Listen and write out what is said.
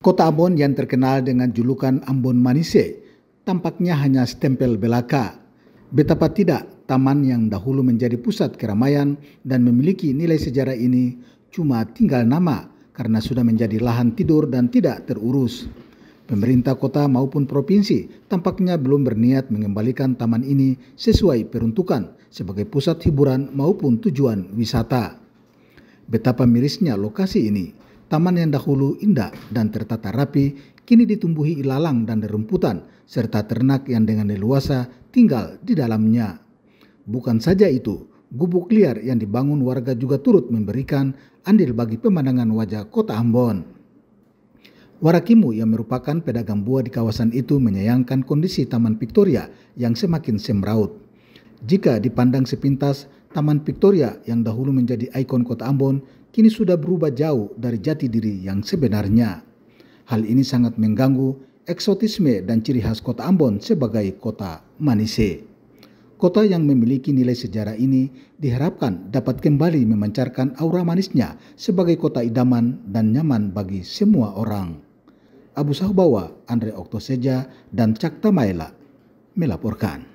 Kota Ambon yang terkenal dengan julukan Ambon Manise tampaknya hanya stempel belaka. Betapa tidak, taman yang dahulu menjadi pusat keramaian dan memiliki nilai sejarah ini cuma tinggal nama karena sudah menjadi lahan tidur dan tidak terurus. Pemerintah kota maupun provinsi tampaknya belum berniat mengembalikan taman ini sesuai peruntukan sebagai pusat hiburan maupun tujuan wisata. Betapa mirisnya lokasi ini. Taman yang dahulu indah dan tertata rapi kini ditumbuhi ilalang dan rerumputan serta ternak yang dengan leluasa tinggal di dalamnya. Bukan saja itu, gubuk liar yang dibangun warga juga turut memberikan andil bagi pemandangan wajah kota Ambon. Warakimu yang merupakan pedagang buah di kawasan itu menyayangkan kondisi Taman Victoria yang semakin semraut. Jika dipandang sepintas, Taman Victoria yang dahulu menjadi ikon kota Ambon kini sudah berubah jauh dari jati diri yang sebenarnya. Hal ini sangat mengganggu eksotisme dan ciri khas kota Ambon sebagai kota Manise. Kota yang memiliki nilai sejarah ini diharapkan dapat kembali memancarkan aura manisnya sebagai kota idaman dan nyaman bagi semua orang. Abu Sahbawa, Andre Oktoseja, dan Cak Tamaela melaporkan.